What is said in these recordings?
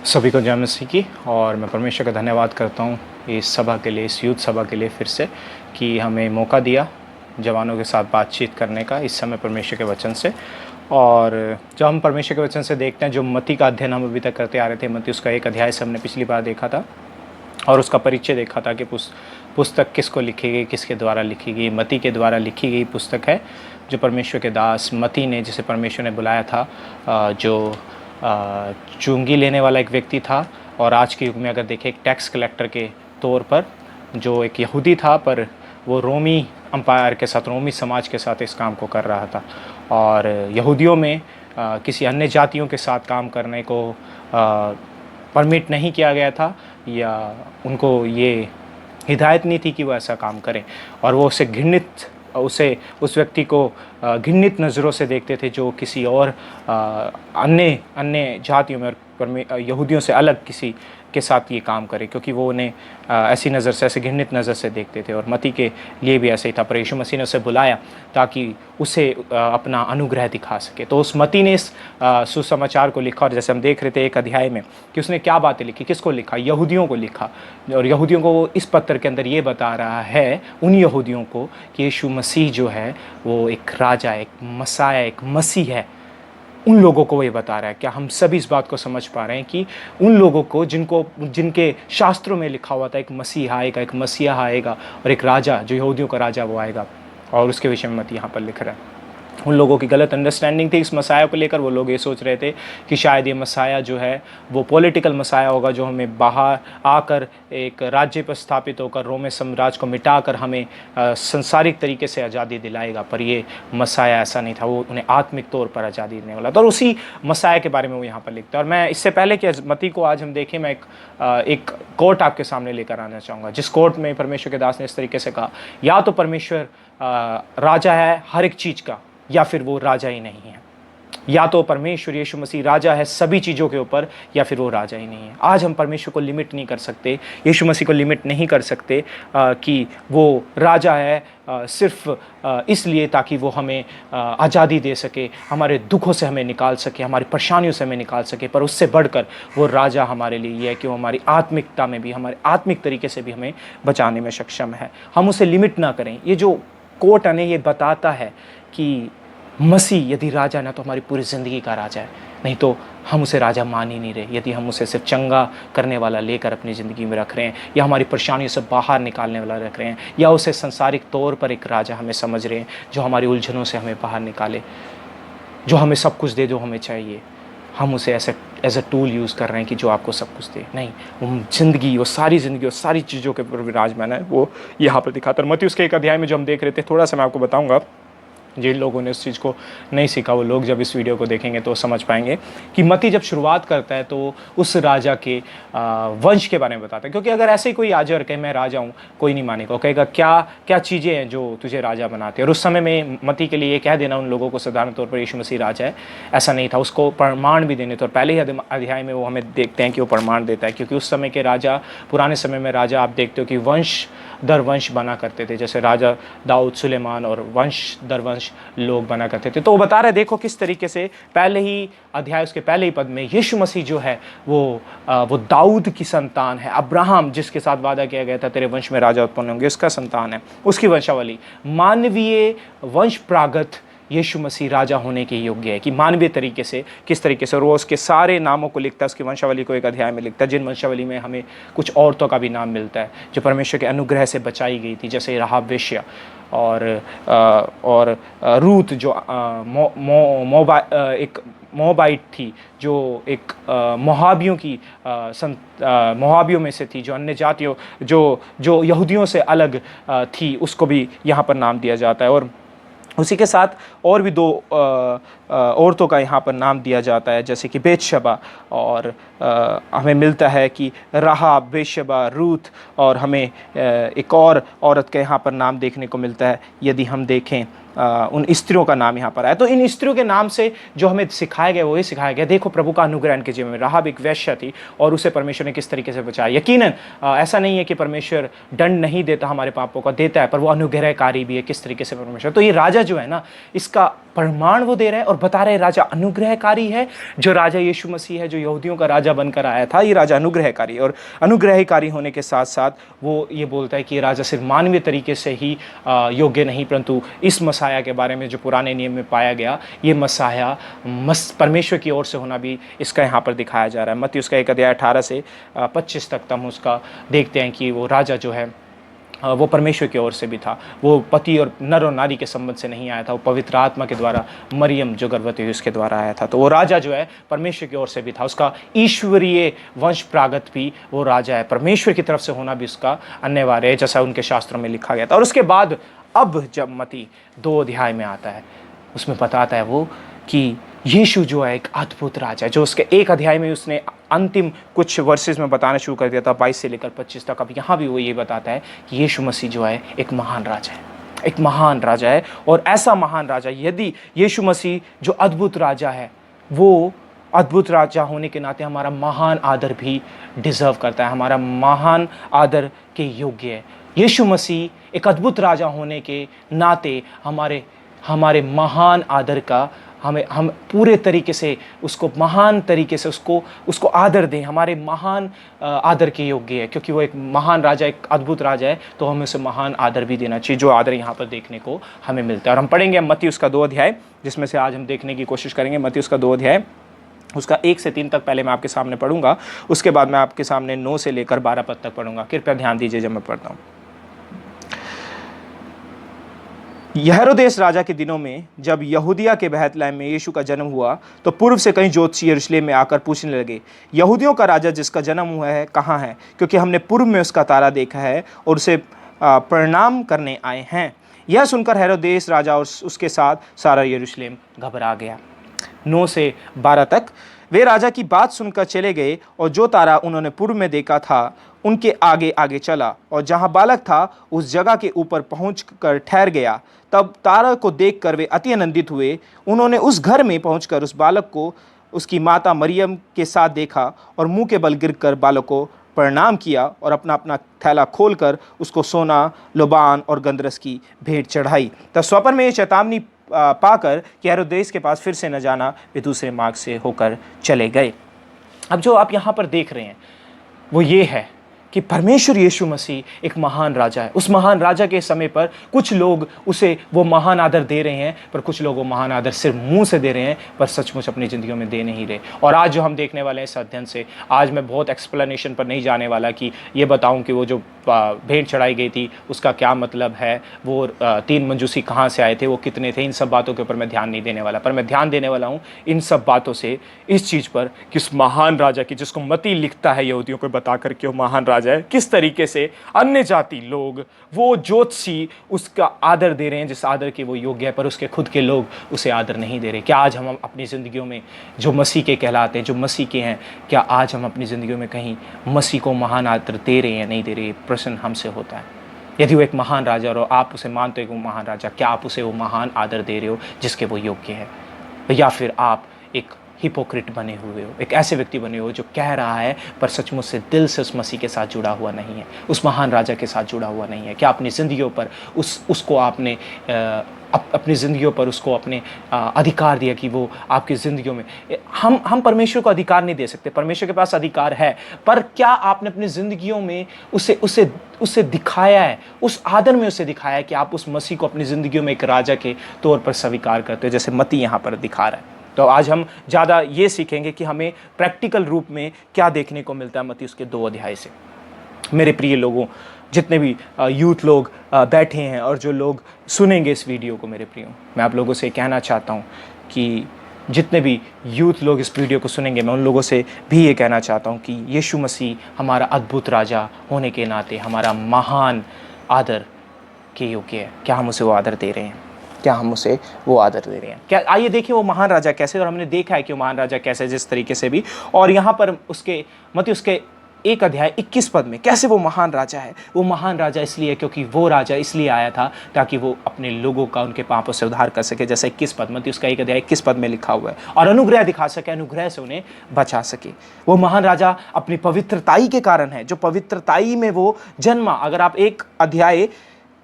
सभी को जय मसीह की। और मैं परमेश्वर का धन्यवाद करता हूँ इस सभा के लिए, इस यूथ सभा के लिए फिर से, कि हमें मौका दिया जवानों के साथ बातचीत करने का इस समय परमेश्वर के वचन से। और जब हम परमेश्वर के वचन से देखते हैं, जो मत्ती का अध्ययन हम अभी तक करते आ रहे थे, मत्ती उसका एक अध्याय से हमने पिछली बार देखा था और उसका परिचय देखा था कि पुस्तक किसको लिखी गई, किसके द्वारा लिखी गई। मत्ती के द्वारा लिखी गई पुस्तक है, जो परमेश्वर के दास मत्ती ने, जिसे परमेश्वर ने बुलाया था, जो चुंगी लेने वाला एक व्यक्ति था, और आज के युग में अगर देखें, एक टैक्स कलेक्टर के तौर पर, जो एक यहूदी था, पर वो रोमी अम्पायर के साथ, रोमी समाज के साथ इस काम को कर रहा था। और यहूदियों में किसी अन्य जातियों के साथ काम करने को परमिट नहीं किया गया था, या उनको ये हिदायत नहीं थी कि वो ऐसा काम करें। और वो उस व्यक्ति को घृणित नज़रों से देखते थे, जो किसी और अन्य अन्य जातियों में और यहूदियों से अलग किसी के साथ ये काम करे, क्योंकि वो उन्हें ऐसी नज़र से, ऐसे घृणित नज़र से देखते थे। और मत्ती के लिए भी ऐसे ही था, पर यीशु मसीह ने उसे बुलाया ताकि उसे अपना अनुग्रह दिखा सके। तो उस मत्ती ने इस सुसमाचार को लिखा, और जैसे हम देख रहे थे एक अध्याय में कि उसने क्या बातें लिखी, किसको लिखा, यहूदियों को लिखा। और यहूदियों को वो इस पत्र के अंदर ये बता रहा है, उन यहूदियों को, कि यीशु मसीह जो है वो एक राजा, एक मसाया, एक मसीह है। उन लोगों को ये बता रहा है। क्या हम सभी इस बात को समझ पा रहे हैं कि उन लोगों को जिनके शास्त्रों में लिखा हुआ था, एक मसीह आएगा, एक मसीहा आएगा, और एक राजा, जो यहूदियों का राजा, वो आएगा, और उसके विषय में मत्ती यहाँ पर लिख रहा है। उन लोगों की गलत अंडरस्टैंडिंग थी इस मसाया को लेकर। वो लोग ये सोच रहे थे कि शायद ये मसाया जो है वो पॉलिटिकल मसाया होगा, जो हमें बाहर आकर एक राज्य पर स्थापित होकर रोमी साम्राज्य को मिटाकर हमें संसारिक तरीके से आज़ादी दिलाएगा। पर ये मसाया ऐसा नहीं था, वो उन्हें आत्मिक तौर पर आज़ादी देने वाला था। और उसी मसाया के बारे में वो यहाँ पर लिखता है। और मैं इससे पहले कि मत्ती को आज हम देखें, मैं एक कोट आपके सामने लेकर आना चाहूँगा, जिस कोट में परमेश्वर के दास ने इस तरीके से कहा, या तो परमेश्वर राजा है हर एक चीज़ का, या फिर वो राजा ही नहीं है। या तो परमेश्वर यीशु मसीह राजा है सभी चीज़ों के ऊपर, या फिर वो राजा ही नहीं है। आज हम परमेश्वर को लिमिट नहीं कर सकते, यीशु मसीह को लिमिट नहीं कर सकते कि वो राजा है सिर्फ इसलिए ताकि वो हमें आज़ादी दे सके, हमारे दुखों से हमें निकाल सके, हमारी परेशानियों से हमें निकाल सके। पर उससे बढ़कर वो राजा हमारे लिए ये है कि वो हमारी आत्मिकता में भी, हमारे आत्मिक तरीके से भी हमें बचाने में सक्षम है। हम उसे लिमिट ना करें। ये जो कोट है ये बताता है कि मसीह यदि राजा ना, तो हमारी पूरी ज़िंदगी का राजा है, नहीं तो हम उसे राजा मान ही नहीं रहे। यदि हम उसे सिर्फ चंगा करने वाला लेकर अपनी ज़िंदगी में रख रहे हैं, या हमारी परेशानियों से बाहर निकालने वाला रख रहे हैं, या उसे संसारिक तौर पर एक राजा हमें समझ रहे हैं, जो हमारी उलझनों से हमें बाहर निकाले, जो हमें सब कुछ दे, जो हमें चाहिए, हम उसे एज अ टूल यूज़ कर रहे हैं कि जो आपको सब कुछ दे। नहीं, वो ज़िंदगी, वो सारी चीज़ों के ऊपर विराजमान है, वो यहाँ पर दिखाता है। मत्ती उसके एक अध्याय में जो हम देख रहे थे, थोड़ा सा मैं आपको बताऊँगा, जिन लोगों ने इस चीज़ को नहीं सीखा, वो लोग जब इस वीडियो को देखेंगे तो समझ पाएंगे कि मत्ती जब शुरुआत करता है तो उस राजा के वंश के बारे में बताता है। क्योंकि अगर ऐसे ही कोई आजा और कहे मैं राजा हूँ, कोई नहीं मानेगा। वो कहेगा क्या क्या चीज़ें हैं जो तुझे राजा बनाते हैं। और उस समय में मत्ती के लिए ये कह देना उन लोगों को साधारण तौर पर यीशु मसीह राजा है, ऐसा नहीं था। उसको प्रमाण भी देने थे, और पहले ही अध्याय में वो हमें देखते हैं कि वो प्रमाण देता है। क्योंकि उस समय के राजा, पुराने समय में राजा, आप देखते हो कि वंश दर वंश बना करते थे, जैसे राजा दाऊद, सुलेमान, और वंश दर वंश लोग बना करते थे। तो वो बता रहे, देखो किस तरीके से पहले ही अध्याय, उसके पहले ही पद में, यीशु मसीह जो है वो दाऊद की संतान है। अब्राहम, जिसके साथ वादा किया गया था तेरे वंश में राजा उत्पन्न होंगे, उसका संतान है, उसकी वंशावली। मानवीय वंश प्रागत यीशु मसीह राजा होने के योग्य है, कि मानवीय तरीके से किस तरीके से। और वो उसके सारे नामों को लिखता है, उसकी वंशावली को एक अध्याय में लिखता है, जिन वंशावली में हमें कुछ औरतों का भी नाम मिलता है जो परमेश्वर के अनुग्रह से बचाई गई थी, जैसे राहाब वेश्या, और रूत, जो एक मोआबाइट थी, जो एक मोआबियों में से थी, जो अन्य जातियों, जो यहूदियों से अलग थी, उसको भी यहाँ पर नाम दिया जाता है। और उसी के साथ और भी दो औरतों का यहाँ पर नाम दिया जाता है, जैसे कि बेतशबा, और हमें मिलता है कि राहाब, बेतशबा, रूत, और हमें एक और औरत का यहाँ पर नाम देखने को मिलता है। यदि हम देखें उन स्त्रियों का नाम यहाँ पर आया, तो इन स्त्रियों के नाम से जो हमें सिखाया गया वो ये सिखाया गया, देखो प्रभु का अनुग्रह इनके जीवन में। राहाब एक वेश्या थी और उसे परमेश्वर ने किस तरीके से बचाया। यकीनन ऐसा नहीं है कि परमेश्वर दंड नहीं देता हमारे पापों का, देता है, पर वो अनुग्रहकारी भी है किस तरीके से परमेश्वर। तो ये राजा जो है ना, इसका प्रमाण वो दे रहे हैं और बता रहे हैं राजा अनुग्रहकारी है। जो राजा यीशु मसीह है, जो यहूदियों का राजा बनकर आया था, ये राजा अनुग्रहकारी है। और अनुग्रहकारी होने के साथ साथ वो ये बोलता है कि ये राजा सिर्फ मानवीय तरीके से ही योग्य नहीं, परंतु इस मसाया के बारे में जो पुराने नियम में पाया गया, ये मसाया परमेश्वर की ओर से होना भी इसका यहाँ पर दिखाया जा रहा है। मत्ती उसका 1 अध्याय 18 से 25 तक हम उसका देखते हैं कि वो राजा जो है वो परमेश्वर की ओर से भी था। वो पति और नर और नारी के संबंध से नहीं आया था, वो पवित्र आत्मा के द्वारा, मरियम जो गर्भवती हुई उसके द्वारा आया था। तो वो राजा जो है परमेश्वर की ओर से भी था, उसका ईश्वरीय वंश प्रागत भी वो राजा है, परमेश्वर की तरफ से होना भी उसका अनिवार्य है, जैसा उनके शास्त्रों में लिखा गया था। और उसके बाद अब जब मत्ती 2 अध्याय में आता है, उसमें बताता है वो कि यीशु जो है एक अद्भुत राजा है, जो उसके 1 अध्याय में उसने अंतिम कुछ वर्सेस में बताना शुरू कर दिया था, 22 से लेकर 25 तक। अब यहाँ भी वो ये बताता है कि यीशु मसीह जो है एक महान राजा है, एक महान राजा है। और ऐसा महान राजा, यदि यीशु मसीह जो अद्भुत राजा है, वो अद्भुत राजा होने के नाते हमारा महान आदर भी डिजर्व करता है, हमारा महान आदर के योग्य है। यीशु मसीह एक अद्भुत राजा होने के नाते हमारे महान आदर का हम पूरे तरीके से उसको, महान तरीके से उसको आदर दें, हमारे महान आदर के योग्य है, क्योंकि वो एक महान राजा, एक अद्भुत राजा है। तो हमें उसे महान आदर भी देना चाहिए, जो आदर यहाँ पर देखने को हमें मिलता है। और हम पढ़ेंगे मत्ती उसका 2 अध्याय, जिसमें से आज हम देखने की कोशिश करेंगे। मत्ती उसका 2 अध्याय, उसका 1 से 3 तक पहले मैं आपके सामने पढ़ूंगा, उसके बाद मैं आपके सामने 9 से लेकर 12 पद तक पढ़ूंगा। कृपया ध्यान दीजिए जब मैं पढ़ता हूँ। हेरोदेस राजा के दिनों में जब यहूदिया के बैतलहम में यीशु का जन्म हुआ, तो पूर्व से कई ज्योतिषी यरूशलेम में आकर पूछने लगे, यहूदियों का राजा जिसका जन्म हुआ है कहाँ है? क्योंकि हमने पूर्व में उसका तारा देखा है और उसे प्रणाम करने आए हैं। यह सुनकर हेरोदेस राजा और उसके साथ सारा यरूशलेम घबरा गया। 9 से 12 तक। वे राजा की बात सुनकर चले गए और जो तारा उन्होंने पूर्व में देखा था उनके आगे आगे चला और जहाँ बालक था उस जगह के ऊपर पहुंचकर ठहर गया। तब तारा को देखकर वे अति आनंदित हुए। उन्होंने उस घर में पहुंचकर उस बालक को उसकी माता मरियम के साथ देखा और मुंह के बल गिरकर बालक को प्रणाम किया और अपना अपना थैला खोलकर उसको सोना, लोबान और गंधरस की भेंट चढ़ाई। तब स्वप्न में ये चेतावनी पाकर कि हेरोदेस के पास फिर से न जाना, वे दूसरे मार्ग से होकर चले गए। अब जो आप यहाँ पर देख रहे हैं वो ये है कि परमेश्वर यीशु मसीह एक महान राजा है। उस महान राजा के समय पर कुछ लोग उसे वो महान आदर दे रहे हैं, पर कुछ लोग वो महान आदर सिर्फ मुंह से दे रहे हैं, पर सचमुच अपनी ज़िंदगियों में दे नहीं रहे। और आज जो हम देखने वाले हैं इस अध्ययन से, आज मैं बहुत एक्सप्लेनेशन पर नहीं जाने वाला कि ये बताऊं कि वो जो भेंट चढ़ाई गई थी उसका क्या मतलब है, वो 3 मंजूसी कहाँ से आए थे, वो कितने थे, इन सब बातों के ऊपर मैं ध्यान नहीं देने वाला। पर मैं ध्यान देने वाला हूँ इन सब बातों से इस चीज़ पर कि उस महान राजा की, जिसको मत्ती लिखता है यहूदियों को बता कर कि वो महान राजा है, किस तरीके से अन्य जाति लोग, वो ज्योतिषी उसका आदर दे रहे हैं जिस आदर के वो योग्य है, पर उसके खुद के लोग उसे आदर नहीं दे रहे। क्या आज हम अपनी ज़िंदगियों में जो मसीह के कहलाते हैं, जो मसीह के हैं, क्या आज हम अपनी ज़िंदगियों में कहीं मसीह को महान आदर दे रहे हैं या नहीं दे रहे? प्रश्न हमसे होता है। यदि वो एक महान राजा और आप उसे मानते हो कि वो महान राजा, क्या आप उसे वो महान आदर दे रहे हो जिसके वो योग्य है? या फिर आप एक हिपोक्रिट बने हुए हो, एक ऐसे व्यक्ति बने हो जो कह रहा है पर सचमुच से दिल से उस मसीह के साथ जुड़ा हुआ नहीं है, उस महान राजा के साथ जुड़ा हुआ नहीं है? क्या अपनी ज़िंदगियों पर उसको आपने अपनी ज़िंदगियों पर उसको अपने अधिकार दिया कि वो आपकी ज़िंदगियों में, हम परमेश्वर को अधिकार नहीं दे सकते, परमेश्वर के पास अधिकार है, पर क्या आपने अपनी ज़िंदगियों में उसे दिखाया है, उस आदर में उसे दिखाया है कि आप उस मसीह को अपनी ज़िंदगियों में एक राजा के तौर पर स्वीकार करते हो, जैसे मत्ती यहाँ पर दिखा रहा है? तो आज हम ज़्यादा ये सीखेंगे कि हमें प्रैक्टिकल रूप में क्या देखने को मिलता है मत्ती उसके 2 अध्याय से। मेरे प्रिय लोगों, जितने भी यूथ लोग बैठे हैं और जो लोग सुनेंगे इस वीडियो को, मेरे प्रियो, मैं आप लोगों से कहना चाहता हूँ कि जितने भी यूथ लोग इस वीडियो को सुनेंगे, मैं उन लोगों से भी ये कहना चाहता हूँ कि यीशु मसीह हमारा अद्भुत राजा होने के नाते हमारा महान आदर के योग्य है। क्या हम उसे वो आदर दे रहे हैं? क्या हम उसे वो आदर दे रहे हैं? क्या, आइए देखिए वो महान राजा कैसे, और हमने देखा है कि वो महान राजा कैसे, जिस तरीके से भी, और यहाँ पर उसके मत्ती उसके 1 अध्याय 21 पद में कैसे वो महान राजा है। वो महान राजा इसलिए क्योंकि वो राजा इसलिए आया था ताकि वो अपने लोगों का, उनके पापों से उद्धार कर सके, जैसे 21 पद, मत्ती उसका 1 अध्याय 21 पद में लिखा हुआ है, और अनुग्रह दिखा सके, अनुग्रह से उन्हें बचा सके। वो महान राजा अपनी पवित्रताई के कारण है, जो पवित्रताई में वो जन्मा। अगर आप 1 अध्याय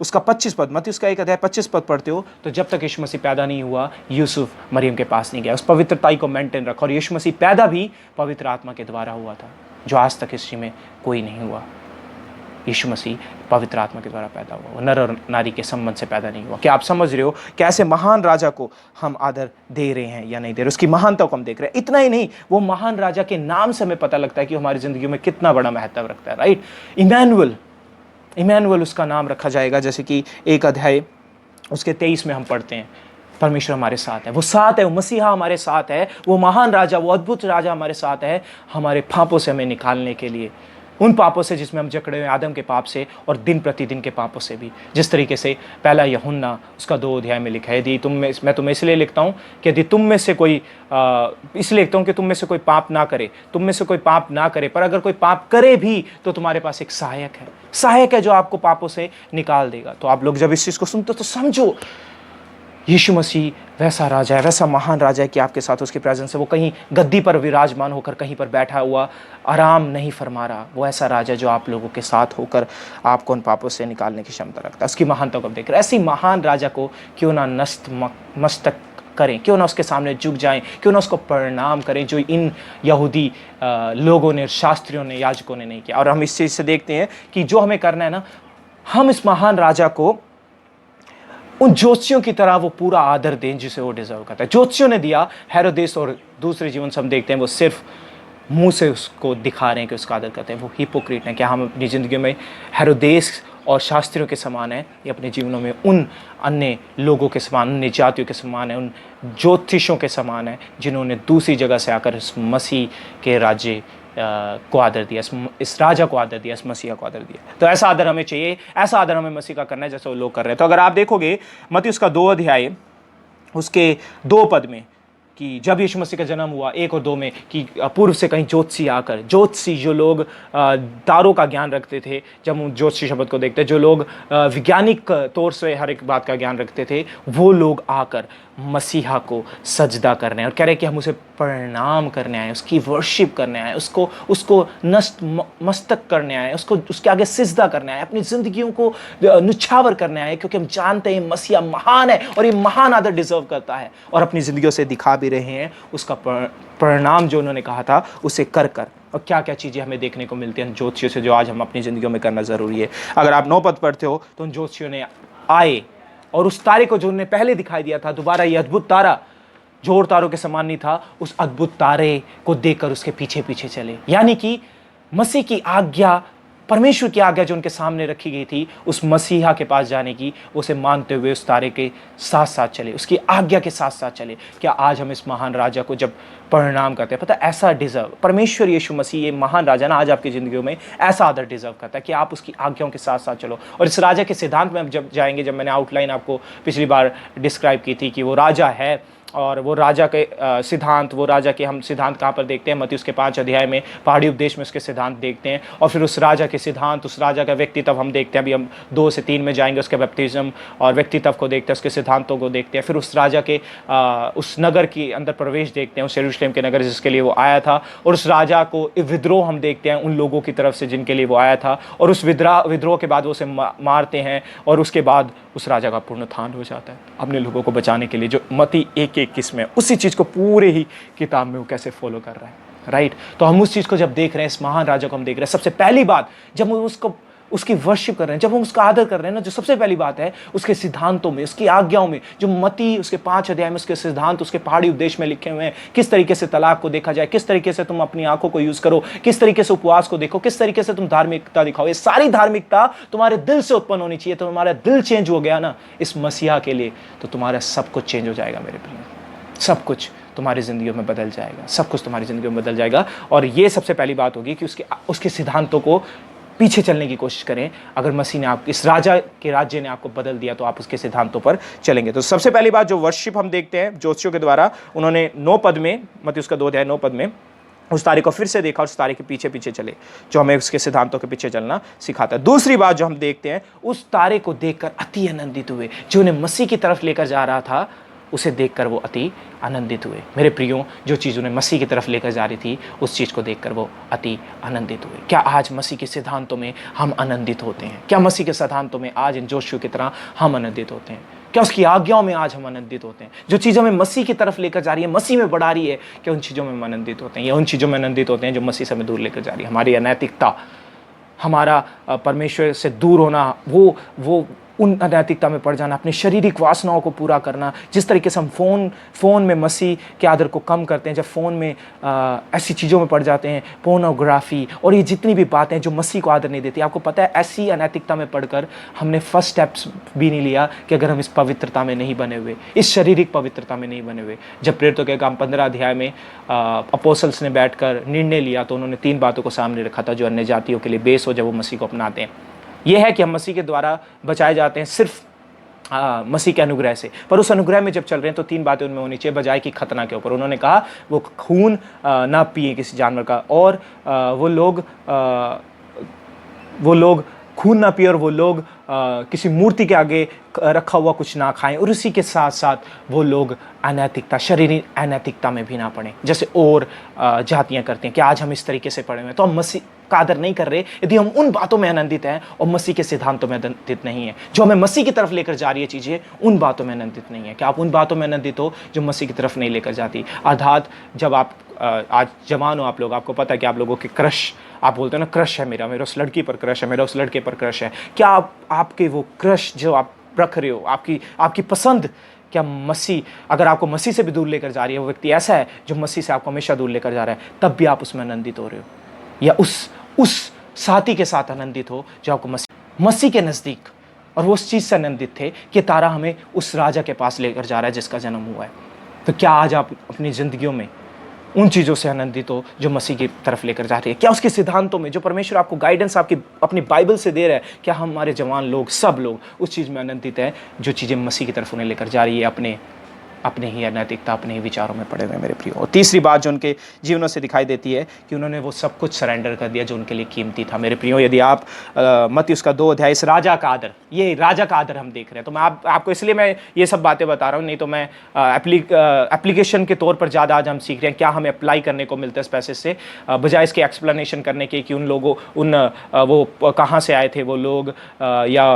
उसका 25 पद, मत्ती उसका 1 अध्याय 25 पद पढ़ते हो तो जब तक यीशु मसीह पैदा नहीं हुआ यूसुफ मरियम के पास नहीं गया, उस पवित्रताई को मेंटेन रखा। और यीशु मसीह पैदा भी पवित्र आत्मा के द्वारा हुआ था, जो आज तक हिस्ट्री में कोई नहीं हुआ। यीशु मसीह पवित्र आत्मा के द्वारा पैदा हुआ, वो नर और नारी के संबंध से पैदा नहीं हुआ। क्या आप समझ रहे हो कैसे महान राजा को हम आदर दे रहे हैं या नहीं दे रहे, उसकी महानता को हम देख रहे हैं। इतना ही नहीं, वो महान राजा के नाम से हमें पता लगता है कि हमारी जिंदगी में कितना बड़ा महत्व रखता है, राइट। इमैनुअल उसका नाम रखा जाएगा, जैसे कि 1 अध्याय उसके 23 में हम पढ़ते हैं, परमेश्वर हमारे साथ है, वो साथ है, वो मसीहा हमारे साथ है, वो महान राजा, वो अद्भुत राजा हमारे साथ है, हमारे पापों से हमें निकालने के लिए, उन पापों से जिसमें हम जकड़े हुए आदम के पाप से और दिन प्रतिदिन के पापों से भी। जिस तरीके से पहला यूहन्ना उसका 2 अध्याय में लिखा है, यदि मैं तुम्हें इसलिए लिखता हूँ कि यदि तुम में से कोई इसलिए लिखता हूँ कि तुम में से कोई पाप ना करे, तुम में से कोई पाप ना करे, पर अगर कोई पाप करे भी तो तुम्हारे पास एक सहायक है जो आपको पापों से निकाल देगा। तो आप लोग जब इस चीज़ को सुनते हो तो समझो यीशु मसीह वैसा राजा है, वैसा महान राजा है कि आपके साथ उसकी प्रेजेंस है। वो कहीं गद्दी पर विराजमान होकर कहीं पर बैठा हुआ आराम नहीं फरमा रहा, वो ऐसा राजा जो आप लोगों के साथ होकर आपको उन पापों से निकालने की क्षमता रखता है। उसकी महानता को आप देख रहे हैं। ऐसी महान राजा को क्यों ना मस्तक करें, क्यों ना उसके सामने झुक जाएं, क्यों ना उसको प्रणाम करें, जो इन यहूदी लोगों ने, शास्त्रियों ने, याजकों ने नहीं किया। और हम इस चीज़ से देखते हैं कि जो हमें करना है ना, हम इस महान राजा को उन ज्योतिषियों की तरह वो पूरा आदर दें जिसे वो डिजर्व करता है। ज्योतिषियों ने दिया, हेरोदेस और दूसरे जीवन से हम देखते हैं वो सिर्फ मुंह से उसको दिखा रहे हैं कि उसका आदर करते हैं, वो हिपोक्रेट हैं। क्या हम अपनी ज़िंदगी में हेरोदेस और शास्त्रियों के समान हैं, या अपने जीवनों में उन अन्य लोगों के समान, अन्य जातियों के समान है, उन ज्योतिषों के समान है जिन्होंने दूसरी जगह से आकर इस मसीह के राज्य को आदर दिया, इस राजा को आदर दिया, इस मसीहा को आदर दिया। तो ऐसा आदर हमें चाहिए, ऐसा आदर हमें मसीह का करना है जैसे वो लोग कर रहे हैं। तो अगर आप देखोगे मत्ती उसका 2 अध्याय उसके 2 पद में कि जब यीशु मसीह का जन्म हुआ 1 और 2 में, कि पूर्व से कहीं ज्योतिषी आकर, ज्योतिषी जो लोग तारों का ज्ञान रखते थे, जब हम ज्योतिषी शब्द को देखते हैं, जो लोग वैज्ञानिक तौर से हर एक बात का ज्ञान रखते थे, वो लोग आकर मसीहा को सजदा करने और कह रहे कि हम उसे प्रणाम करने आए, उसकी वर्शिप करने आए, उसको मस्तक करने आए, उसके आगे सिजदा करने आए, अपनी जिंदगियों को निछावर करने आए, क्योंकि हम जानते हैं मसीहा महान है और ये महान आदर डिजर्व करता है, और अपनी जिंदगियों से दिखा भी रहे हैं उसका परिणाम जो उन्होंने कहा था उसे कर। और क्या क्या चीज़ें हमें देखने को मिलती हैं ज्योतिषियों से, जो आज हम अपनी ज़िंदगियों में करना ज़रूरी है। अगर आप 9 पद पढ़ते हो तो उन ज्योतिषियों ने आए और उस तारे को जो उन्हें पहले दिखाई दिया था, दोबारा ये अद्भुत तारा जो और तारों के समान नहीं था, उस अद्भुत तारे को देखकर उसके पीछे पीछे चले। यानी कि मसीह की आज्ञा, परमेश्वर की आज्ञा जो उनके सामने रखी गई थी उस मसीहा के पास जाने की, उसे मानते हुए उस तारे के साथ साथ चले, उसकी आज्ञा के साथ साथ चले। क्या आज हम इस महान राजा को जब परिणाम करते हैं, पता है ऐसा डिजर्व, परमेश्वर यीशु मसीह ये महान राजा ना आज आपकी ज़िंदगियों में ऐसा आदर डिजर्व करता है कि आप उसकी आज्ञाओं के साथ साथ चलो। और इस राजा के सिद्धांत में जब जाएंगे, जब मैंने आउटलाइन आपको पिछली बार डिस्क्राइब की थी कि वो राजा है, और वो राजा के सिद्धांत, वो राजा के हम सिद्धांत कहाँ पर देखते हैं, मत्ती उसके 5 अध्याय में पहाड़ी उपदेश में उसके सिद्धांत देखते हैं। और फिर उस राजा के सिद्धांत, उस राजा का व्यक्तित्व हम देखते हैं। अभी हम 2 से 3 में जाएंगे, उसके बैप्टिज्म और व्यक्तित्व को देखते हैं, उसके सिद्धांतों को देखते हैं। फिर उस राजा के उस नगर के अंदर प्रवेश देखते हैं, उस यरूशलेम के नगर जिसके लिए वो आया था, और उस राजा को विद्रोह हम देखते हैं उन लोगों की तरफ से जिनके लिए वो आया था, और उस विद्रोह के बाद वो उसे मारते हैं, और उसके बाद उस राजा का पुनरुत्थान हो जाता है अपने लोगों को बचाने के लिए, जो मत्ती 1:21 में उसी चीज़ को पूरे ही किताब में वो कैसे फॉलो कर रहा है, राइट। तो हम उस चीज़ को जब देख रहे हैं, इस महान राजा को हम देख रहे हैं, सबसे पहली बात जब हम उसकी वर्शिप कर रहे हैं, जब हम उसका आदर कर रहे हैं ना, जो सबसे पहली बात है उसके सिद्धांतों में, उसकी आज्ञाओं में, जो मत्ती उसके 5 अध्याय में उसके सिद्धांत, उसके पहाड़ी उपदेश में लिखे हुए हैं, किस तरीके से तलाक को देखा जाए, किस तरीके से तुम अपनी आंखों को यूज करो, किस तरीके से उपवास को देखो, किस तरीके से तुम धार्मिकता दिखाओ। ये सारी धार्मिकता तुम्हारे दिल से उत्पन्न होनी चाहिए। तो तुम्हारा दिल चेंज हो गया ना इस मसीहा के लिए, तो तुम्हारा सब कुछ चेंज हो जाएगा मेरे प्रिय, सब कुछ तुम्हारी ज़िंदगियों में बदल जाएगा, सब कुछ तुम्हारी ज़िंदगियों में बदल जाएगा। और ये सबसे पहली बात होगी कि उसके सिद्धांतों को पीछे चलने की कोशिश करें। अगर मसीह ने इस राजा के राज्य ने आपको बदल दिया तो आप उसके सिद्धांतों पर चलेंगे। तो सबसे पहली बात जो वर्शिप हम देखते हैं ज्योतिषियों के द्वारा, उन्होंने 9 पद में, मत्ती उसका 2 अध्याय 9 पद में उस तारे को फिर से देखा और उस तारे के पीछे पीछे चले, जो हमें उसके सिद्धांतों के पीछे चलना सिखाता है। दूसरी बात जो हम देखते हैं, उस तारे को देखकर अति आनंदित हुए, जो उन्हें मसीह की तरफ लेकर जा रहा था, उसे देखकर वो अति आनंदित हुए। मेरे प्रियो, जो चीज़ उन्हें मसीह की तरफ लेकर जा रही थी, उस चीज़ को देखकर वो अति आनंदित हुए। क्या आज मसीह के सिद्धांतों में हम आनंदित होते हैं? क्या मसीह के सिद्धांतों में आज इन जोशुआ की तरह हम आनंदित होते हैं? क्या उसकी आज्ञाओं में आज हम आनंदित होते हैं? जो चीज़ हमें मसीह की तरफ लेकर जा रही है, मसीह में बढ़ा रही है, क्या उन चीज़ों में हम आनंदित होते हैं, या उन चीज़ों में आनंदित होते हैं जो मसीह से हमें दूर लेकर जा रही है? हमारी अनैतिकता, हमारा परमेश्वर से दूर होना, वो उन अनैतिकता में पड़ जाना, अपनी शारीरिक वासनाओं को पूरा करना, जिस तरीके से हम फ़ोन में मसीह के आदर को कम करते हैं, जब फ़ोन में ऐसी चीज़ों में पड़ जाते हैं, पोर्नोग्राफी और ये जितनी भी बातें जो मसीह को आदर नहीं देती। आपको पता है, ऐसी अनैतिकता में पढ़कर हमने फर्स्ट स्टेप्स भी नहीं लिया कि अगर हम इस पवित्रता में नहीं बने हुए, इस शारीरिक पवित्रता में नहीं बने हुए। जब प्रेरितों के काम 15 अध्याय में अपोस्टल्स ने बैठकर निर्णय लिया, तो उन्होंने 3 बातों को सामने रखा था जो अन्य जातियों के लिए बेस हो जब वो मसीह को अपनाते हैं। यह है कि हम मसीह के द्वारा बचाए जाते हैं सिर्फ मसीह के अनुग्रह से, पर उस अनुग्रह में जब चल रहे हैं तो 3 बातें उनमें होनी चाहिए बजाय कि खतना के ऊपर। उन्होंने कहा वो खून ना पिए किसी जानवर का, और वो लोग खून ना पिए, और वो लोग किसी मूर्ति के आगे रखा हुआ कुछ ना खाएं, और उसी के साथ साथ वो लोग अनैतिकता, शारीरिक अनैतिकता में भी ना पड़ें जैसे और जातियां करते हैं। कि आज हम इस तरीके से पड़े हुए हैं तो हम मसीह का आदर नहीं कर रहे यदि हम उन बातों में आनंदित हैं और मसीह के सिद्धांतों में आनंदित नहीं है। जो हमें मसीह की तरफ लेकर जा रही है चीज़ें, उन बातों में आनंदित नहीं है। क्या आप उन बातों में आनंदित हो जो मसीह की तरफ नहीं लेकर जाती? अर्थात जब आप आज जवान हो, आप लोग, आपको पता है कि आप लोगों के क्रश, आप बोलते हो ना, क्रश है मेरा उस लड़की पर क्रश है, मेरा उस लड़के पर क्रश है। क्या आपके वो क्रश जो आप रख रहे हो, आपकी पसंद, क्या मसीह, अगर आपको मसीह से भी दूर लेकर जा रही है, वो व्यक्ति ऐसा है जो मसीह से आपको हमेशा दूर लेकर जा रहा है, तब भी आप उसमें आनंदित हो रहे हो? या उस साथी के साथ आनंदित हो जो आपको मसीह के नज़दीक, और वो उस चीज़ से आनंदित थे कि तारा हमें उस राजा के पास लेकर जा रहा है जिसका जन्म हुआ है। तो क्या आज आप अपनी ज़िंदगियों में उन चीज़ों से आनंदित हो जो मसीह की तरफ लेकर जा रही है? क्या उसके सिद्धांतों में जो परमेश्वर आपको गाइडेंस आपकी अपनी बाइबल से दे रहा है, क्या हमारे जवान लोग, सब लोग उस चीज़ में आनंदित है जो चीज़ें मसीह की तरफ उन्हें लेकर जा रही है, अपने ही अनैतिकता, अपने ही विचारों में पड़े हुए मेरे प्रियो? और तीसरी बात जो उनके जीवनों से दिखाई देती है कि उन्होंने वो सब कुछ सरेंडर कर दिया जो उनके लिए कीमती था। मेरे प्रियो, यदि आप मत्ती उसका 2 अध्याय, इस राजा का आदर, ये राजा का आदर हम देख रहे हैं, तो मैं आपको इसलिए मैं ये सब बातें बता रहा हूँ, नहीं तो मैं एप्लीकेशन के तौर पर ज़्यादा आज हम सीख रहे हैं क्या हमें अप्लाई करने को मिलता है इस पैसे से, बजाय इसके एक्सप्लेनेशन करने के कि उन लोगों वो कहाँ से आए थे वो लोग, या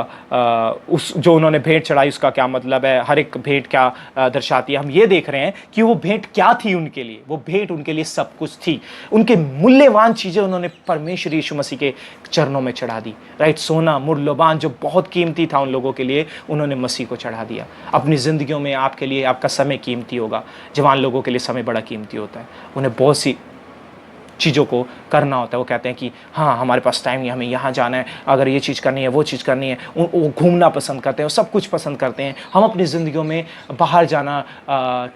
उस जो उन्होंने भेंट चढ़ाई उसका क्या मतलब है, हर एक भेंट क्या दर्शाती है। हम ये देख रहे हैं कि वो भेंट क्या थी उनके लिए। वो भेंट उनके लिए सब कुछ थी। उनके मूल्यवान चीजें उन्होंने परमेश्वर यीशु मसीह के चरणों में चढ़ा दी। राइट, सोना मूल्यवान जो बहुत कीमती था उन लोगों के लिए, उन्होंने मसीह को चढ़ा दिया। अपनी जिंदगियों में आपके लिए आपका समय कीमती होगा। जवान लोगों के लिए समय बड़ा कीमती होता है। उन्हें बहुत सी चीज़ों को करना होता है। वो कहते हैं कि हाँ, हमारे पास टाइम नहीं, हमें यहाँ जाना है, अगर ये चीज़ करनी है, वो चीज़ करनी है। वो घूमना पसंद करते हैं, वो सब कुछ पसंद करते हैं। हम अपनी ज़िंदगियों में बाहर जाना,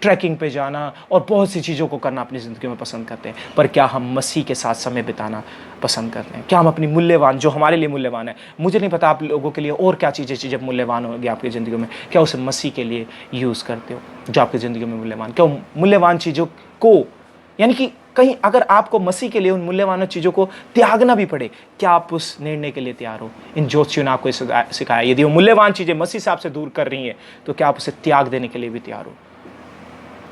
ट्रैकिंग पे जाना और बहुत सी चीज़ों को करना अपनी ज़िंदगी में पसंद करते हैं। पर क्या हम मसीह के साथ समय बिताना पसंद करते हैं? क्या हम अपनी मूल्यवान, जो हमारे लिए मूल्यवान है, मुझे नहीं पता आप लोगों के लिए और क्या चीज़ें मूल्यवान होगी आपकी ज़िंदगी में, क्या उसे मसीह के लिए यूज़ करते हो जो आपकी ज़िंदगी में मूल्यवान? क्या मूल्यवान चीज़ों को, यानी कि कहीं अगर आपको मसीह के लिए उन मूल्यवान चीज़ों को त्यागना भी पड़े, क्या आप उस निर्णय के लिए तैयार हो? इन ज्योतिषियों ने आपको सिखाया, यदि वो मूल्यवान चीज़ें मसीह से आपसे दूर कर रही हैं तो क्या आप उसे त्याग देने के लिए भी तैयार हो?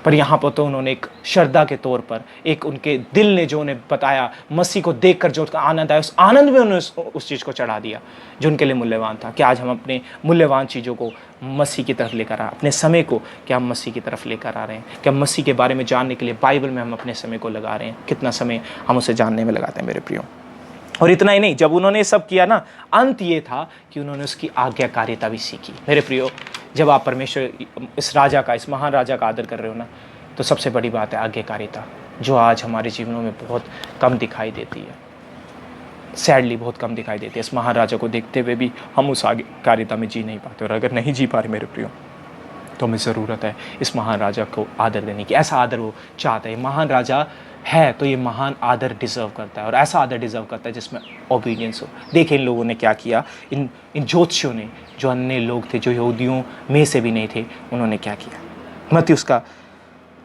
पर यहाँ पर तो उन्होंने एक श्रद्धा के तौर पर, एक उनके दिल ने जो उन्हें बताया, मसीह को देखकर जो उनका आनंद आया, उस आनंद में उन्होंने उस चीज़ को चढ़ा दिया जो उनके लिए मूल्यवान था। क्या आज हम अपने मूल्यवान चीज़ों को मसीह की तरफ लेकर आ, अपने समय को क्या हम मसीह की तरफ लेकर आ रहे हैं? क्या मसीह के बारे में जानने के लिए बाइबल में हम अपने समय को लगा रहे हैं? कितना समय हम उसे जानने में लगाते हैं मेरे प्रियो? और इतना ही नहीं, जब उन्होंने सब किया ना, अंत ये था कि उन्होंने उसकी आज्ञाकारिता भी सीखी। मेरे प्रियो, जब आप परमेश्वर, इस राजा का, इस महान राजा का आदर कर रहे हो ना, तो सबसे बड़ी बात है आज्ञाकारिता, जो आज हमारे जीवनों में बहुत कम दिखाई देती है। सैडली बहुत कम दिखाई देती है। इस महान राजा को देखते हुए भी हम उस आज्ञाकारिता में जी नहीं पाते। और अगर नहीं जी पा रहे मेरे प्रियो, तो हमें ज़रूरत है इस महान राजा को आदर देने की। ऐसा आदर वो चाहता है। महान राजा है तो ये महान आदर डिज़र्व करता है, और ऐसा आदर डिज़र्व करता है जिसमें ओबीडियंस हो। देखिए इन लोगों ने क्या किया, इन ज्योतिषियों ने, जो अन्य लोग थे, जो यहूदियों में से भी नहीं थे, उन्होंने क्या किया। मत्ती उसका,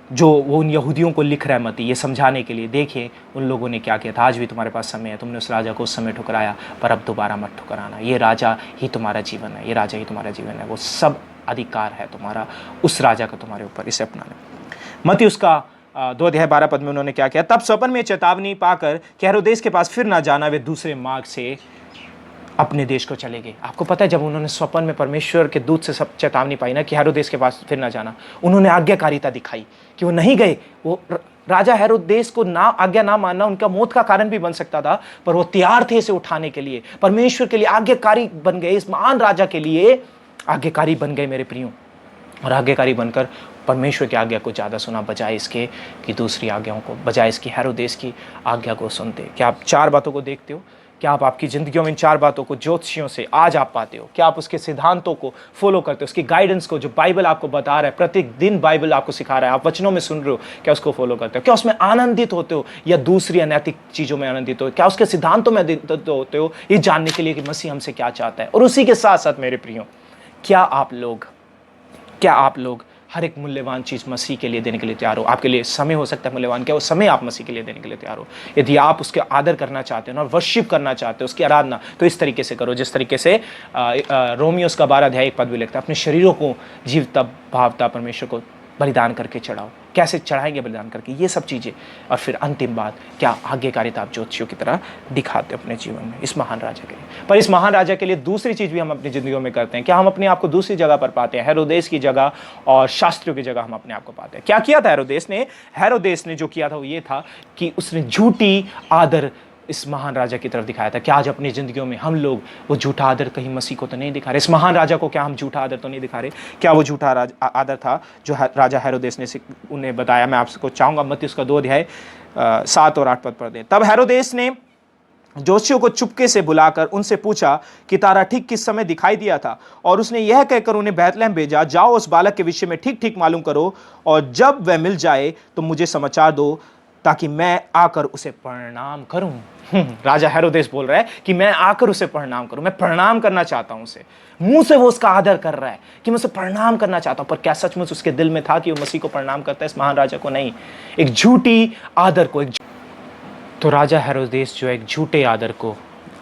जो वो उन यहूदियों को लिख रहा है मत्ती, ये समझाने के लिए, देखिए उन लोगों ने क्या किया था। आज भी तुम्हारे पास समय है, तुमने उस राजा को उस समय ठुकराया, पर अब दोबारा मत ठुकराना। ये राजा ही तुम्हारा जीवन है, ये राजा ही तुम्हारा जीवन है। वो सब अधिकार है तुम्हारा, उस राजा का तुम्हारे ऊपर, इसे अपना ले। मत्ती उसका 2:12 में उन्होंने क्या किया, तब स्वप्न में चेतावनी पाकर कि हेरोदेस के पास फिर ना जाना, वे दूसरे मार्ग से अपने देश को चले गए। आपको पता है, जब उन्होंने स्वप्न में परमेश्वर के दूत से सब चेतावनी पाई ना कि हेरोदेस के पास फिर ना जाना, उन्होंने आज्ञाकारिता दिखाई कि वो नहीं गए। वो राजा हेरोदेस को ना आज्ञा ना मानना उनका मौत का कारण भी बन सकता था, पर वो तैयार थे इसे उठाने के लिए, परमेश्वर के लिए आज्ञाकारी बन गए, इस महान राजा के लिए आज्ञाकारी बन गए मेरे प्रियो। और आज्ञाकारी बनकर परमेश्वर की आज्ञा को ज़्यादा सुना बजाय इसके कि दूसरी आज्ञाओं को, बजाय इसकी हेरोदेस की आज्ञा को सुनते। क्या आप 4 बातों को देखते हो? क्या आप आपकी ज़िंदगियों में इन 4 बातों को ज्योतिषियों से आज आप पाते हो? क्या आप उसके सिद्धांतों को फॉलो करते हो? उसकी गाइडेंस को, जो बाइबल आपको बता रहा है, प्रत्येक दिन बाइबल आपको सिखा रहा है, आप वचनों में सुन रहे हो, क्या उसको फॉलो करते हो? क्या उसमें आनंदित होते हो या दूसरी अनैतिक चीज़ों में आनंदित हो? क्या उसके सिद्धांतों में आनंदित होते हो, ये जानने के लिए कि मसीह हमसे क्या चाहता है? और उसी के साथ साथ मेरे प्रियो, क्या आप लोग हर एक मूल्यवान चीज़ मसीह के लिए देने के लिए तैयार हो? आपके लिए समय हो सकता है मूल्यवान, क्या वो समय आप मसीह के लिए देने के लिए तैयार हो? यदि आप उसके आदर करना चाहते हो और वर्शिप करना चाहते हो, उसकी आराधना, तो इस तरीके से करो जिस तरीके से रोमियोस का 12 अध्याय 1 पद भी लिखता है, अपने शरीरों को जीवता भावता परमेश्वर को बलिदान करके चढ़ाओ। कैसे चढ़ाएंगे बलिदान करके? ये सब चीज़ें। और फिर अंतिम बात, क्या आज्ञाकारिता आप ज्योतिषियों की तरह दिखाते हो अपने जीवन में इस महान राजा के लिए? पर इस महान राजा के लिए दूसरी चीज़ भी हम अपनी ज़िंदगियों में करते हैं। क्या हम अपने आप को दूसरी जगह पर पाते हैं? हेरोदेस की जगह और शास्त्रियों की जगह हम अपने आप को पाते हैं। क्या किया था हेरोदेस ने जो किया था वो ये था कि उसने झूठी आदर इस महान राजा की तरफ दिखाया था। क्या आज अपनी ज़िंदगियों में हम लोग वो झूठा आदर कहीं मसीह को तो नहीं दिखा रहे? इस महान राजा को क्या हम झूठा आदर तो नहीं दिखा रहे? क्या वो झूठा आदर था जो राजा हेरोदेस ने उन्हें बताया? मैं आपको चाहूँगा मत्ती उसका 2 अध्याय 7 और 8 पद पढ़ दें। तब हेरोदेस ने जोशियों को चुपके से बुलाकर उनसे पूछा कि तारा ठीक किस समय दिखाई दिया था, और उसने यह कहकर उन्हें बैतलहम भेजा, जाओ उस बालक के विषय में ठीक ठीक मालूम करो, और जब वह मिल जाए तो मुझे समाचार दो, ताकि मैं आकर उसे प्रणाम करूं। राजा हेरोदेस बोल रहा है कि मैं आकर उसे प्रणाम करूं, मैं प्रणाम करना चाहता हूं उसे। मुंह से वो उसका आदर कर रहा है कि मैं उसे प्रणाम करना चाहता हूं, पर क्या सचमुच उसके दिल में था कि वो मसीह को प्रणाम करता है, इस महान राजा को नहीं? एक झूठी आदर को, तो राजा हेरोदेस जो एक झूठे आदर को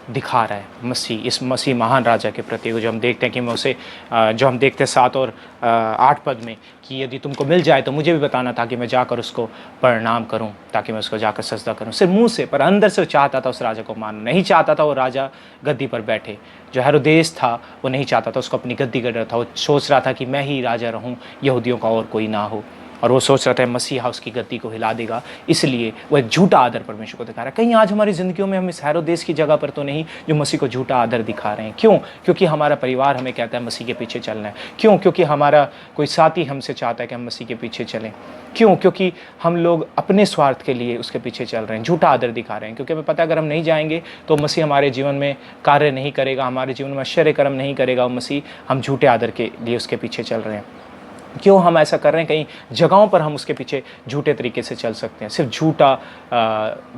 दिखा रहा है मसीह, इस मसीह महान राजा के प्रति, जो हम देखते हैं कि मैं उसे जो हम देखते हैं 7 और 8 पद में कि यदि तुमको मिल जाए तो मुझे भी बताना था कि मैं जाकर उसको प्रणाम करूं, ताकि मैं उसको जाकर सजदा करूं। सिर्फ मुंह से, पर अंदर से चाहता था उस राजा को मानना, नहीं चाहता था वो राजा गद्दी पर बैठे। जो हेरोदेस था वो नहीं चाहता था, उसको अपनी गद्दी का डर था, वो सोच रहा था कि मैं ही राजा रहूं, यहूदियों का और कोई ना हो, और वो सोच रहा था मसीहा उसकी गद्दी को हिला देगा, इसलिए वो एक झूठा आदर परमेश्वर को दिखा रहा है। कहीं आज हमारी ज़िंदगियों में हम इस हेरोदेस की जगह पर तो नहीं जो मसीह को झूठा आदर दिखा रहे हैं? क्यों? क्योंकि हमारा परिवार हमें कहता है मसीह के पीछे चलना है। क्यों? क्योंकि हमारा कोई साथी हमसे चाहता है कि हम मसीह के पीछे चलें। क्यों? क्योंकि हम लोग अपने स्वार्थ के लिए उसके पीछे चल रहे हैं, झूठा आदर दिखा रहे हैं, क्योंकि हमें पता है अगर हम नहीं जाएंगे तो मसीह हमारे जीवन में कार्य नहीं करेगा, हमारे जीवन में आश्चर्य कर्म नहीं करेगा मसीह, हम झूठे आदर के लिए उसके पीछे चल रहे हैं। क्यों हम ऐसा कर रहे हैं? कहीं जगहों पर हम उसके पीछे झूठे तरीके से चल सकते हैं, सिर्फ झूठा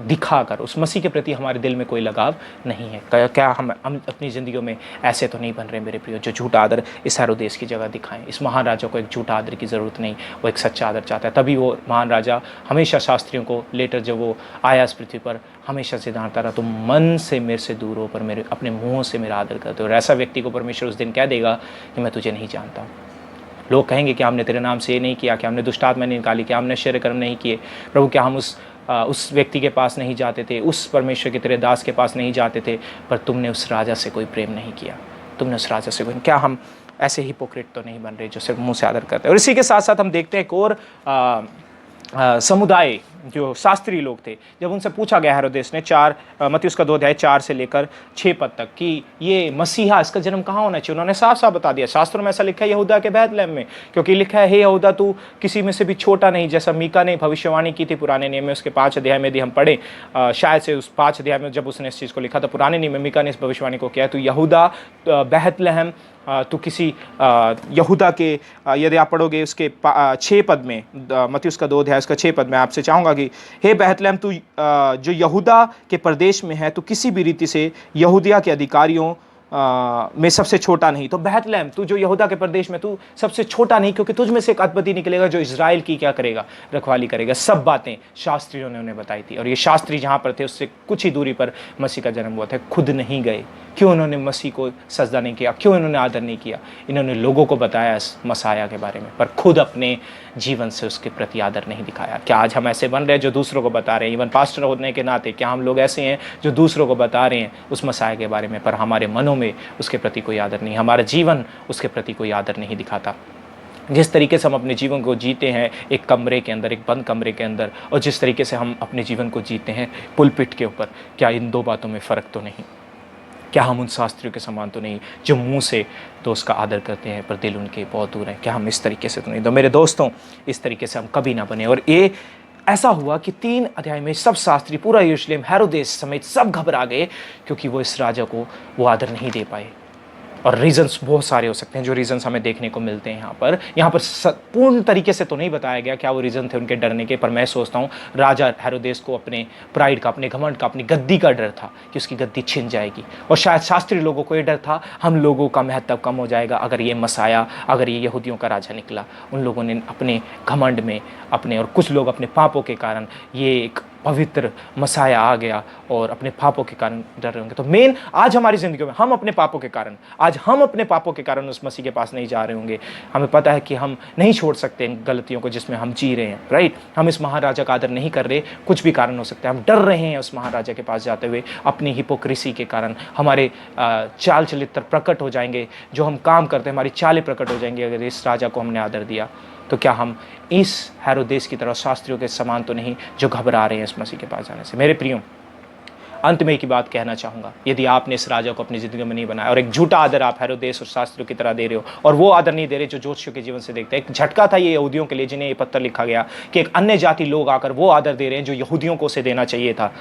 दिखाकर। उस मसीह के प्रति हमारे दिल में कोई लगाव नहीं है। क्या हम अपनी ज़िंदगियों में ऐसे तो नहीं बन रहे मेरे प्रियो, जो झूठा आदर इस हेरोदेस की जगह दिखाएं? इस महान राजा को एक झूठा आदर की ज़रूरत नहीं, वो एक सच्चा आदर चाहता है। तभी वो महान राजा हमेशा शास्त्रियों को लेटर जब वो आया इस पृथ्वी पर, हमेशा सिद्धांत रहा, तुम मन से मेरे से दूर हो पर मेरे अपने मुँह से मेरा आदर करते हो। और ऐसा व्यक्ति को परमेश्वर उस दिन कह देगा कि मैं तुझे नहीं जानता हूँ। लोग कहेंगे कि हमने तेरे नाम से ये नहीं किया, कि हमने दुष्ट आत्मा नहीं निकाली, कि हमने आश्चर्य कर्म नहीं किए। प्रभु, क्या हम उस व्यक्ति के पास नहीं जाते थे, उस परमेश्वर के तेरे दास के पास नहीं जाते थे, पर तुमने उस राजा से कोई प्रेम नहीं किया, तुमने उस राजा से कोई। क्या हम ऐसे हिपोक्रेट तो नहीं बन रहे जो सिर्फ मुंह से आदर करते हैं? और इसी के साथ साथ हम देखते हैं एक और समुदाय जो शास्त्री लोग थे, जब उनसे पूछा गया हेरोदेस ने मत्ती उसका 2 अध्याय 4 से लेकर 6 पद तक कि ये मसीहा, इसका जन्म कहाँ होना चाहिए, उन्होंने साफ साफ बता दिया। शास्त्रों में ऐसा लिखा है यहूदा के बैतलहम में, क्योंकि लिखा है हे यहूदा तू किसी में से भी छोटा नहीं, जैसा मीका ने भविष्यवाणी की थी पुराने नियम में। उसके 5 अध्याय में यदि हम पढ़े, शायद से उस 5 अध्याय में जब उसने इस चीज़ को लिखा था, पुराने नियम में मीका ने इस भविष्यवाणी को किया, तो यहूदा बैतलहम तो किसी यहूदा के, यदि आप पढ़ोगे उसके 6 पद में, मत्ती उसका 2 अध्याय उसका 6 पद में आपसे चाहूँगा कि हे बैतलहम तू जो यहूदा के प्रदेश में है, तो किसी भी रीति से यहूदिया के अधिकारियों में सबसे छोटा नहीं, तो बैतलहम तू जो यहूदा के प्रदेश में, तू सबसे छोटा नहीं, क्योंकि तुझ में से एक अद्भुत निकलेगा जो इजराइल की क्या करेगा, रखवाली करेगा। सब बातें शास्त्रियों ने उन्हें बताई थी, और ये शास्त्री जहाँ पर थे उससे कुछ ही दूरी पर मसीह का जन्म हुआ था। खुद नहीं गए, क्यों उन्होंने मसीह को सजदा नहीं किया, क्यों इन्होंने आदर नहीं किया? इन्होंने लोगों को बताया इस मसाया के बारे में, पर खुद अपने जीवन से उसके प्रति आदर नहीं दिखाया। क्या आज हम ऐसे बन रहे हैं जो दूसरों को बता रहे हैं? इवन पास्टर होने के नाते क्या हम लोग ऐसे हैं जो दूसरों को बता रहे हैं उस मसाया के बारे में, पर हमारे मनों में उसके प्रति कोई आदर नहीं, हमारा जीवन उसके प्रति कोई आदर नहीं दिखाता? जिस तरीके से हम अपने जीवन को जीते हैं एक कमरे के अंदर, एक बंद कमरे के अंदर, और जिस तरीके से हम अपने जीवन को जीते हैं पुलपिट के ऊपर, क्या इन दो बातों में फ़र्क तो नहीं? क्या हम उन शास्त्रियों के समान तो नहीं जो मुंह से तो उसका आदर करते हैं पर दिल उनके बहुत दूर है? क्या हम इस तरीके से तो नहीं? तो मेरे दोस्तों, इस तरीके से हम कभी ना बने। और ये ऐसा हुआ कि 3 अध्याय में सब शास्त्री, पूरा यरूशलेम, हेरोदेस समेत सब घबरा गए, क्योंकि वो इस राजा को वो आदर नहीं दे पाए। और रीजंस बहुत सारे हो सकते हैं जो रीजंस हमें देखने को मिलते हैं यहाँ पर पूर्ण तरीके से तो नहीं बताया गया क्या वो रीज़न थे उनके डरने के, पर मैं सोचता हूँ राजा हेरोदेस को अपने प्राइड का, अपने घमंड का, अपनी गद्दी का डर था कि उसकी गद्दी छिन जाएगी। और शायद शास्त्री लोगों को ये डर था हम लोगों का महत्व कम हो जाएगा अगर ये मसाया, अगर ये यहूदियों का राजा निकला। उन लोगों ने अपने घमंड में अपने, और कुछ लोग अपने पापों के कारण, ये एक पवित्र मसाया आ गया और अपने पापों के कारण डर रहे होंगे। तो मेन आज हमारी ज़िंदगी में हम अपने पापों के कारण, आज हम अपने पापों के कारण उस मसीह के पास नहीं जा रहे होंगे। हमें पता है कि हम नहीं छोड़ सकते इन गलतियों को जिसमें हम जी रहे हैं, राइट? हम इस महाराजा का आदर नहीं कर रहे, कुछ भी कारण हो सकता है। हम डर रहे हैं उस महाराजा के पास जाते हुए, अपनी हिपोक्रेसी के कारण हमारे चाल चरित्र प्रकट हो जाएंगे, जो हम काम करते हैं हमारी चालें प्रकट हो जाएंगी अगर इस राजा को हमने आदर दिया। तो क्या हम इस हेरोदेस की तरह शास्त्रियों के समान तो नहीं जो घबरा रहे हैं इस मसीह के पास जाने से? मेरे प्रियो, अंत में एक ही बात कहना चाहूँगा, यदि आपने इस राजा को अपनी ज़िंदगी में नहीं बनाया और एक झूठा आदर आप हेरोदेस और शास्त्रियों की तरह दे रहे हो, और वो आदर नहीं दे रहे जो ज्योतिषियों के जीवन से देखते हैं। एक झटका था ये यहूदियों के लिए जिन्हें ये पत्र लिखा गया कि एक अन्य जाति लोग आकर वो आदर दे रहे हैं जो यहूदियों को उसे देना चाहिए था,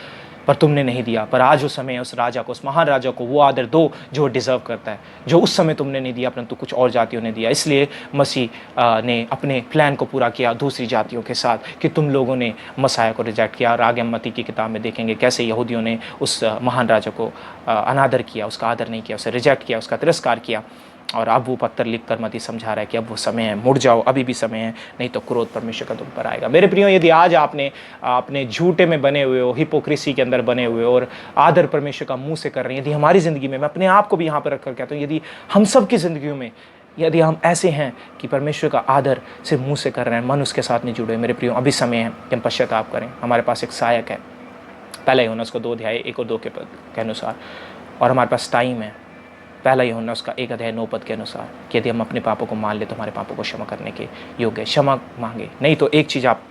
पर तुमने नहीं दिया। पर आज उस समय उस राजा को, उस महान राजा को वो आदर दो जो डिज़र्व करता है, जो उस समय तुमने नहीं दिया परंतु कुछ और जातियों ने दिया। इसलिए मसीह ने अपने प्लान को पूरा किया दूसरी जातियों के साथ कि तुम लोगों ने मसाया को रिजेक्ट किया। और आगे हम मत्ती की किताब में देखेंगे कैसे यहूदियों ने उस महान राजा को अनादर किया, उसका आदर नहीं किया, उसे रिजेक्ट किया, उसका तिरस्कार किया। और अब वो पत्र लिखकर मती समझा रहा है कि अब वो समय है, मुड़ जाओ, अभी भी समय है, नहीं तो क्रोध परमेश्वर का तुम पर आएगा। मेरे प्रियो, यदि आज आपने अपने झूठे में बने हुए हो, हिपोक्रेसी के अंदर बने हुए हो और आदर परमेश्वर का मुंह से कर रहे हैं, यदि हमारी ज़िंदगी में, मैं अपने आप को भी यहाँ पर रख कर कहता हूँ, यदि हम सब की ज़िंदगियों में यदि हम ऐसे हैं कि परमेश्वर का आदर सिर्फ मुँह से कर रहे हैं, मन उसके साथ नहीं जुड़े, मेरे प्रियो अभी समय है कि हम पश्चाताप करें। हमारे पास एक सहायक है, पहला यूहन्ना उसको 2 अध्याय 1 और 2 के अनुसार, और हमारे पास टाइम है, पहला यूहन्ना उसका 1 अध्याय 9 पद के अनुसार, कि यदि हम अपने पापों को मान ले तो हमारे पापों को क्षमा करने के योग्य है। क्षमा मांगे नहीं तो एक चीज़ आप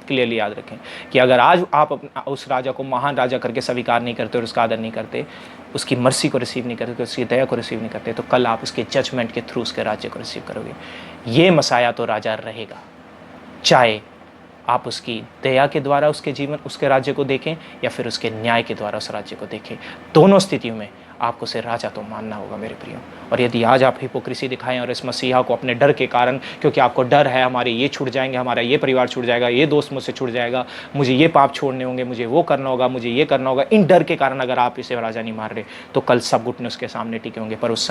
क्लियरली याद रखें कि अगर आज आप उस राजा को महान राजा करके स्वीकार नहीं करते और उसका आदर नहीं करते, उसकी मर्सी को रिसीव नहीं करते, उसकी दया को रिसीव नहीं करते, तो कल आप उसके जजमेंट के थ्रू उसके राज्य को रिसीव करोगे। ये मसाया तो राजा रहेगा, चाहे आप उसकी दया के द्वारा उसके जीवन, उसके राज्य को देखें या फिर उसके न्याय के द्वारा उस राज्य को देखें। दोनों स्थितियों में आपको उसे राजा तो मानना होगा मेरे प्रियो। और यदि आज आप हिपोक्रेसी दिखाएं और इस मसीहा को अपने डर के कारण, क्योंकि आपको डर है हमारे ये छूट जाएंगे, हमारा ये परिवार छूट जाएगा, ये दोस्त मुझसे छूट जाएगा, मुझे ये पाप छोड़ने होंगे, मुझे वो करना होगा, मुझे ये करना होगा, इन डर के कारण अगर आप इसे राजा नहीं मार रहे, तो कल सब घुटने उसके सामने टिके होंगे। पर उस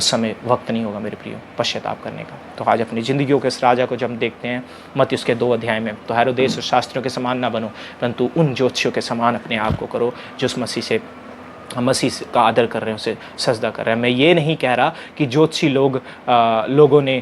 समय वक्त नहीं होगा मेरे प्रियो पश्चाताप करने का। तो आज अपनी ज़िंदगियों के इस राजा को जब हम देखते हैं मत्ती उसके 2 अध्याय में, तो हेरोदेस और शास्त्रियों के समान ना बनो, परंतु उन ज्योतिषियों के समान अपने आप को करो जो उस मसीह का आदर कर रहे हैं, उसे सजदा कर रहे हैं। मैं ये नहीं कह रहा कि ज्योतिषी लोगों ने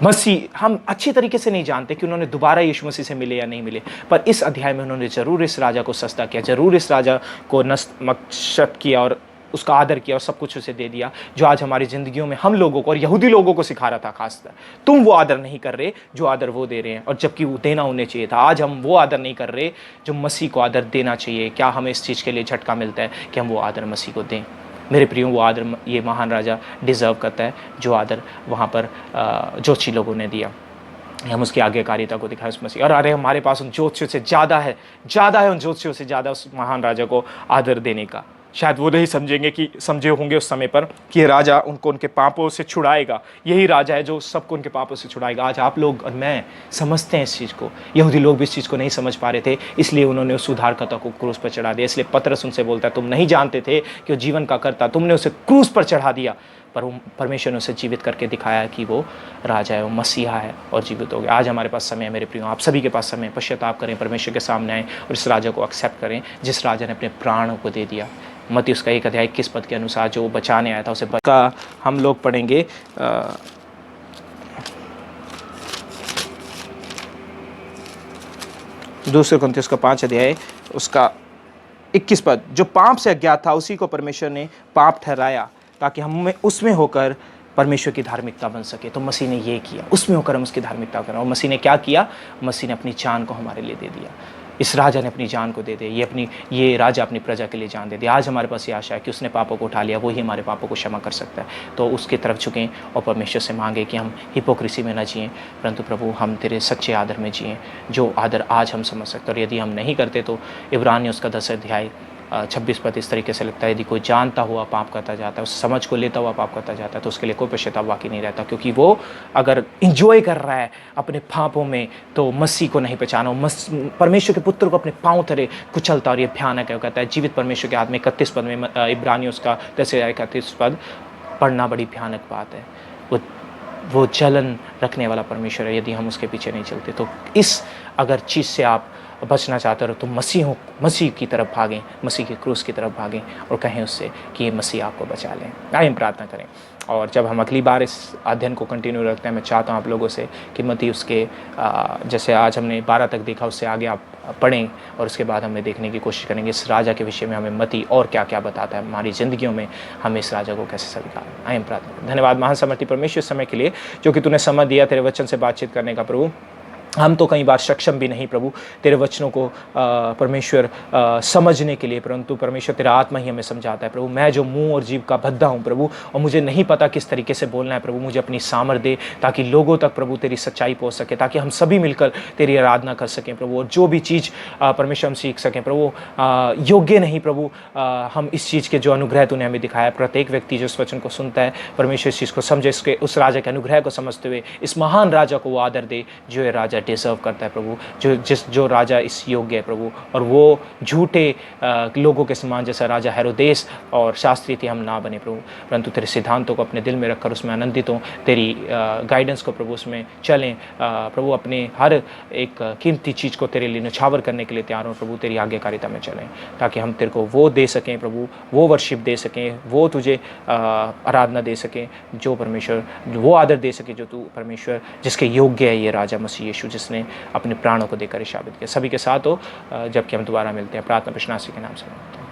मसीह, हम अच्छी तरीके से नहीं जानते कि उन्होंने दोबारा यीशु मसीह से मिले या नहीं मिले, पर इस अध्याय में उन्होंने ज़रूर इस राजा को सजदा किया, ज़रूर इस राजा को नतमस्तक किया और उसका आदर किया और सब कुछ उसे दे दिया, जो आज हमारी ज़िंदगियों में हम लोगों को और यहूदी लोगों को सिखा रहा था। खासकर तुम वो आदर नहीं कर रहे जो आदर वो दे रहे हैं, और जबकि वो देना उन्हें चाहिए था। आज हम वो आदर नहीं कर रहे जो मसीह को आदर देना चाहिए। क्या हमें इस चीज़ के लिए झटका मिलता है कि हम वो आदर मसीह को दें? मेरे प्रियो, वो आदर ये महान राजा डिज़र्व करता है जो आदर वहाँ पर ज्योतिषी लोगों ने दिया। हम उसकी आज्ञाकारिता को दिखाएं उस मसीह, और अरे हमारे पास उन ज्योतिषियों से ज़्यादा है उन ज्योतिषियों से ज़्यादा उस महान राजा को आदर देने का। शायद वो नहीं समझे होंगे उस समय पर कि ये राजा उनको उनके पापों से छुड़ाएगा, यही राजा है जो सबको उनके पापों से छुड़ाएगा। आज आप लोग और मैं समझते हैं इस चीज़ को, यहूदी लोग भी इस चीज़ को नहीं समझ पा रहे थे, इसलिए उन्होंने उस उद्धारकर्ता को क्रूस पर चढ़ा दिया। इसलिए पतरस उनसे बोलता है, तुम नहीं जानते थे कि वो जीवन का कर्ता, तुमने उसे क्रूस पर चढ़ा दिया, पर परमेश्वर ने उसे जीवित करके दिखाया कि वो राजा है, वो मसीहा है और जीवित हो गया। आज हमारे पास समय है मेरे प्रियो, आप सभी के पास समय है, पश्चाताप करें, परमेश्वर के सामने आएँ और इस राजा को एक्सेप्ट करें जिस राजा ने अपने प्राणों को दे दिया। मत्ती उसका 1 अध्याय 21 पद के अनुसार जो बचाने आया था उसे का हम लोग पढ़ेंगे दूसरे कुरिन्थियों का 5 अध्याय उसका 21 पद, जो पाप से अज्ञात था उसी को परमेश्वर ने पाप ठहराया ताकि हम उसमें होकर परमेश्वर की धार्मिकता बन सके। तो मसीह ने ये किया, उसमें होकर हम उसकी धार्मिकता करें। और मसीह ने क्या किया? मसीह ने अपनी जान को हमारे लिए दे दिया। इस राजा ने अपनी जान को दे दी, ये राजा अपनी प्रजा के लिए जान दे दी। आज हमारे पास ये आशा है कि उसने पापों को उठा लिया, वही हमारे पापों को क्षमा कर सकता है। तो उसकी तरफ झुकें और परमेश्वर से मांगें कि हम हिपोक्रेसी में न जिएं, परंतु प्रभु हम तेरे सच्चे आदर में जिएं, जो आदर आज हम समझ सकते हैं। और यदि हम नहीं करते तो इब्रानियों उसका 10 अध्याय 26 पद इस तरीके से लगता है, यदि कोई जानता हुआ पाप करता जाता है, उस समझ को लेता हुआ पाप करता जाता है, तो उसके लिए कोई पश्चाताप बाकी नहीं रहता, क्योंकि वो अगर इंजॉय कर रहा है अपने पापों में तो मसीह को नहीं पहचाना, परमेश्वर के पुत्र को अपने पाँव तले कुचलता। और ये भयानक है, वो कहता है जीवित परमेश्वर के हाथ में। 31 पद में इब्रानियों उसका 10:31 पद पढ़ना बड़ी भयानक बात है। वो जलन रखने वाला परमेश्वर है, यदि हम उसके पीछे नहीं चलते। तो इस अगर चीज़ से आप बचना चाहते हो तो मसीह की तरफ भागें, मसीह के क्रूस की तरफ भागें और कहें उससे कि ये मसीह आपको बचा लें। आइए हम प्रार्थना करें। और जब हम अगली बार इस अध्ययन को कंटिन्यू रखते हैं, मैं चाहता हूँ आप लोगों से कि मत्ती उसके जैसे आज हमने 12 तक देखा, उससे आगे आप पढ़ें और उसके बाद हमें देखने की कोशिश करेंगे इस राजा के विषय में हमें मत्ती और क्या क्या बताता है, हमारी ज़िंदगियों में हमें इस राजा को कैसे स्वीकार। आइए हम प्रार्थना करें। धन्यवाद महान समर्थी परमेश्वर समय के लिए जो कि तूने समय दिया तेरे वचन से बातचीत करने का। प्रभु हम तो कई बार सक्षम भी नहीं प्रभु तेरे वचनों को परमेश्वर समझने के लिए, परंतु परमेश्वर तेरा आत्मा ही हमें समझाता है। प्रभु मैं जो मुंह और जीव का भद्दा हूँ प्रभु, और मुझे नहीं पता किस तरीके से बोलना है प्रभु, मुझे अपनी सामर्थ दे ताकि लोगों तक प्रभु तेरी सच्चाई पहुँच सके, ताकि हम सभी मिलकर तेरी आराधना कर सकें प्रभु। और जो भी चीज़ परमेश्वर हम सीख सकें प्रभु, योग्य नहीं प्रभु हम इस चीज़ के जो अनुग्रह तूने हमें दिखाया, प्रत्येक व्यक्ति जो इस वचन को सुनता है परमेश्वर इस चीज़ को समझे, इसके उस राजा के अनुग्रह को समझते हुए इस महान राजा को वो आदर दे जो ये राजा डिजर्व करता है प्रभु, जो राजा इस योग्य है प्रभु। और वो झूठे लोगों के समान जैसा राजा हेरोदेस और शास्त्री थे हम ना बने प्रभु, परंतु तेरे सिद्धांतों को अपने दिल में रखकर उसमें आनंदित हों, तेरी गाइडेंस को प्रभु उसमें चलें प्रभु, अपने हर एक कीमती चीज़ को तेरे लिए न्यौछावर करने के लिए तैयार हों प्रभु, तेरी आज्ञाकारिता में चलें, ताकि हम तेरे को वो दे सकें प्रभु, वो वर्शिप दे सकें, वो तुझे आराधना दे सकें, जो परमेश्वर वो आदर दे सके जो तू परमेश्वर जिसके योग्य है ये राजा मसीह यीशु, जिसने अपने प्राणों को देकर साबित किया। सभी के साथ हो जबकि हम दोबारा मिलते हैं। प्रार्थना विश्वासी के नाम से।